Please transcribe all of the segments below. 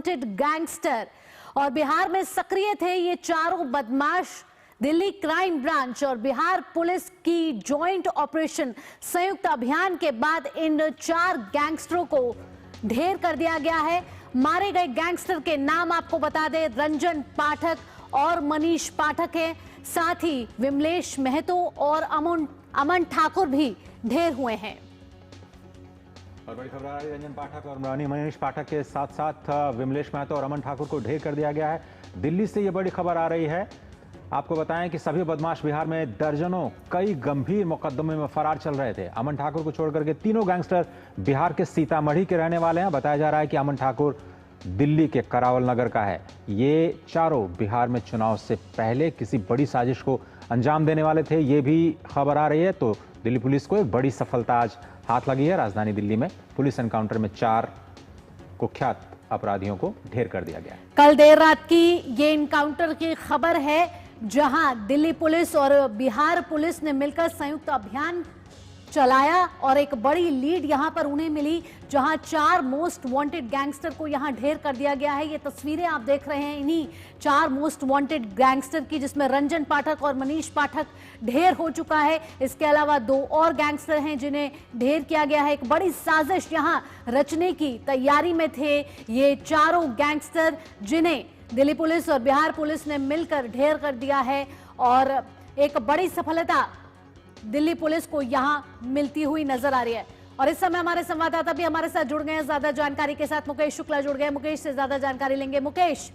Wanted gangster और बिहार में सक्रिय थे ये चारों बदमाश। दिल्ली क्राइम ब्रांच और बिहार पुलिस की जॉइंट ऑपरेशन संयुक्त अभियान के बाद इन 4 गैंगस्टरों को ढेर कर दिया गया है। मारे गए गैंगस्टर के नाम आपको बता दें, रंजन पाठक और मनीष पाठक है। साथ ही विमलेश महतो और अमन ठाकुर भी ढेर हुए हैं। और बड़ी खबर आ रही है, रंजन पाठक और मनीष पाठक के साथ साथ विमलेश महतो और अमन ठाकुर को ढेर कर दिया गया है। दिल्ली से ये बड़ी खबर आ रही है। आपको बताएं कि सभी बदमाश बिहार में दर्जनों कई गंभीर मुकदमे में फरार चल रहे थे। अमन ठाकुर को छोड़कर के तीनों गैंगस्टर बिहार के सीतामढ़ी के रहने वाले हैं। बताया जा रहा है कि अमन ठाकुर दिल्ली के करावल नगर का है। ये चारों बिहार में चुनाव से पहले किसी बड़ी साजिश को अंजाम देने वाले थे, ये भी खबर आ रही है। तो दिल्ली पुलिस को एक बड़ी सफलता आज हाथ लगी है। राजधानी दिल्ली में पुलिस एनकाउंटर में 4 कुख्यात अपराधियों को ढेर कर दिया गया है। कल देर रात की ये एनकाउंटर की खबर है, जहां दिल्ली पुलिस और बिहार पुलिस ने मिलकर संयुक्त अभियान चलाया और एक बड़ी लीड यहां पर उन्हें मिली, जहां 4 मोस्ट वांटेड गैंगस्टर को यहां ढेर कर दिया गया है। ये तस्वीरें आप देख रहे हैं इन्हीं 4 मोस्ट वांटेड गैंगस्टर की, जिसमें रंजन पाठक और मनीष पाठक ढेर हो चुका है। इसके अलावा 2 और गैंगस्टर हैं जिन्हें ढेर किया गया है। एक बड़ी साजिश यहां रचने की तैयारी में थे ये चारों गैंगस्टर, जिन्हें दिल्ली पुलिस और बिहार पुलिस ने मिलकर ढेर कर दिया है और एक बड़ी सफलता दिल्ली पुलिस को यहां मिलती हुई नजर आ रही है। और इस समय हमारे संवाददाता भी हमारे साथ जुड़ गए हैं ज्यादा जानकारी के साथ। मुकेश शुक्ला जुड़ गए। मुकेश से ज्यादा जानकारी लेंगे। मुकेश,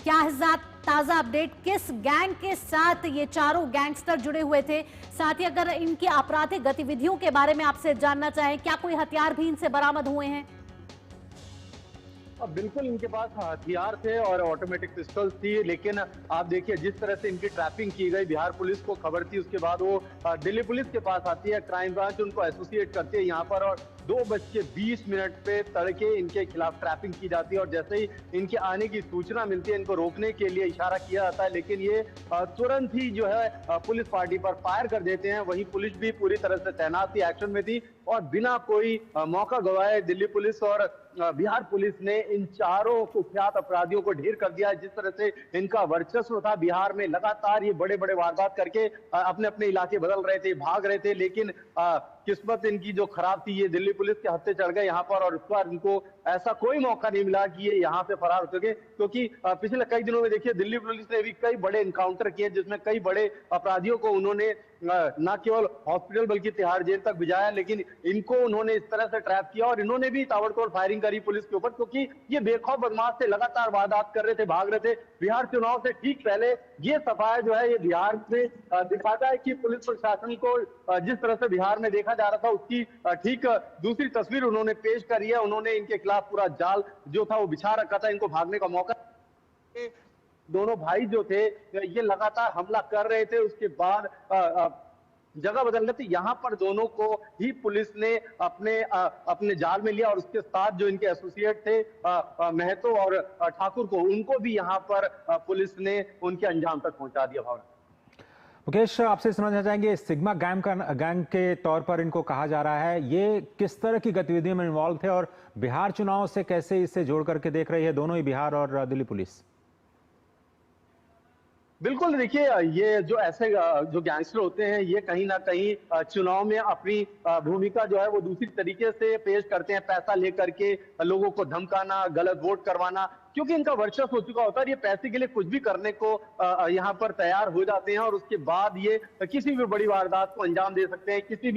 क्या है ताजा अपडेट, किस गैंग के साथ ये चारों गैंगस्टर जुड़े हुए थे? साथ ही अगर इनकी आपराधिक गतिविधियों के बारे में आपसे जानना चाहें, क्या कोई हथियार भी इनसे बरामद हुए हैं? बिल्कुल, इनके पास हथियार थे और ऑटोमेटिक पिस्टल्स थी, लेकिन आप देखिए जिस तरह से इनकी ट्रैपिंग की गई, बिहार पुलिस को खबर थी, उसके बाद वो दिल्ली पुलिस के पास आती है, क्राइम ब्रांच उनको एसोसिएट करती है यहाँ पर और 2:20 पे तड़के इनके खिलाफ ट्रैपिंग की जाती है और जैसे ही इनके आने की सूचना मिलती है, इनको रोकने के लिए इशारा किया जाता है, लेकिन ये तुरंत ही जो है पुलिस पार्टी पर फायर कर देते हैं। वहीं पुलिस भी पूरी तरह से तैनात थी, एक्शन में थी और बिना कोई मौका गंवाए दिल्ली पुलिस और बिहार पुलिस ने इन चारों कुख्यात अपराधियों को ढेर कर दिया। जिस तरह से इनका वर्चस्व था बिहार में, लगातार ये बड़े बड़े वारदात करके अपने अपने इलाके बदल रहे थे, भाग रहे थे, लेकिन किस्मत इनकी जो खराब थी, ये दिल्ली पुलिस के हत्थे चढ़ गए यहाँ पर और इस बार इनको ऐसा कोई मौका नहीं मिला कि ये यहाँ से फरार हो सके, क्योंकि पिछले कई दिनों में देखिए दिल्ली पुलिस ने भी कई बड़े एनकाउंटर किए, जिसमें कई बड़े अपराधियों को उन्होंने न केवल हॉस्पिटल बल्कि तिहाड़ जेल तक भिजाया, लेकिन इनको उन्होंने इस तरह से ट्रैप किया और इन्होंने भी ताबड़तोड़ फायरिंग करी पुलिस के ऊपर, क्योंकि ये बेखौफ बदमाश थे, लगातार वारदात कर रहे थे, भाग रहे थे। बिहार चुनाव से ठीक पहले ये सफाया जो है ये बिहार में दिखाता है कि पुलिस प्रशासन को जिस तरह से बिहार में देखा जा रहा था, उसकी ठीक दूसरी तस्वीर उन्होंने पेश करी है। उन्होंने इनके खिलाफ पूरा जाल जो था वो बिछा रखा था, इनको भागने का मौका। दोनों भाई जो थे ये लगातार हमला कर रहे थे, उसके बाद जगह बदल रहे थे। यहाँ पर दोनों को ही पुलिस ने अपने जाल में लिया और उसके साथ जो इनके एसोसिएट थे महतो और ठाकुर को, उनको भी यहाँ पर पुलिस ने उनके अंजाम तक पहुंचा दिया। भावना मुकेश, आपसे समझना चाहेंगे, सिग्मा गैंग के तौर पर इनको कहा जा रहा है, ये किस तरह की गतिविधियों में इन्वॉल्व थे और बिहार चुनाव से कैसे इसे जोड़ करके देख रही है दोनों ही बिहार और दिल्ली पुलिस? बिल्कुल, देखिए ये जो ऐसे जो गैंगस्टर होते हैं, ये कहीं ना कहीं चुनाव में अपनी भूमिका जो है वो दूसरी तरीके से पेश करते हैं, पैसा लेकर के लोगों को धमकाना, गलत वोट करवाना, क्योंकि इनका वर्चस्व हो चुका होता है। ये पैसे के लिए कुछ भी करने को यहाँ पर तैयार हो जाते हैं और उसके बाद ये किसी भी बड़ी वारदात को अंजाम दे सकते हैं, किसी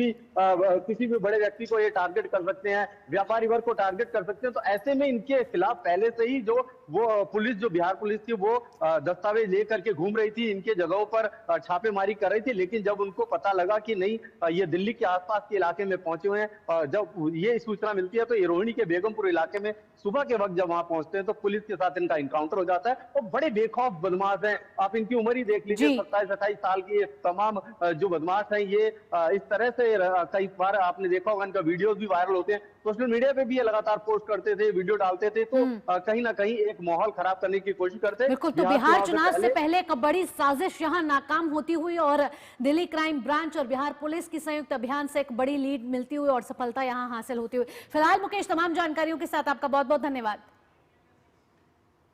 भी बड़े व्यक्ति को ये टारगेट कर सकते हैं, व्यापारी वर्ग को टारगेट कर सकते हैं। तो ऐसे में इनके खिलाफ पहले से ही जो वो पुलिस, जो बिहार पुलिस थी, वो दस्तावेज लेकर के घूम रही थी, इनके जगहों पर छापेमारी कर रही थी, लेकिन जब उनको पता लगा कि नहीं ये दिल्ली के आसपास के इलाके में पहुंचे हुए हैं, जब ये सूचना मिलती है तो ये रोहिणी के बेगमपुर इलाके में सुबह के वक्त जब वहां पहुंचते हैं तो पुलिस के साथ इनका इनकाउंटर हो जाता है। और बड़े बेखौफ बदमाश हैं, आप इनकी उम्र ही देख लीजिए, 27-28 साल की। तमाम जो बदमाश हैं ये इस तरह से कई बार आपने देखा होगा, इनका वीडियोस भी वायरल होते हैं, सोशल मीडिया पे भी ये लगातार पोस्ट करते थे, वीडियो डालते थे, तो कहीं ना कहीं एक माहौल खराब करने की कोशिश करते। बिल्कुल, तो बिहार चुनाव से पहले एक बड़ी साजिश यहां नाकाम होती हुई और दिल्ली क्राइम ब्रांच और बिहार पुलिस की संयुक्त अभियान से एक बड़ी लीड मिलती हुई और सफलता यहां हासिल होती हुई। फिलहाल मुकेश, तमाम जानकारियों के साथ आपका बहुत बहुत धन्यवाद।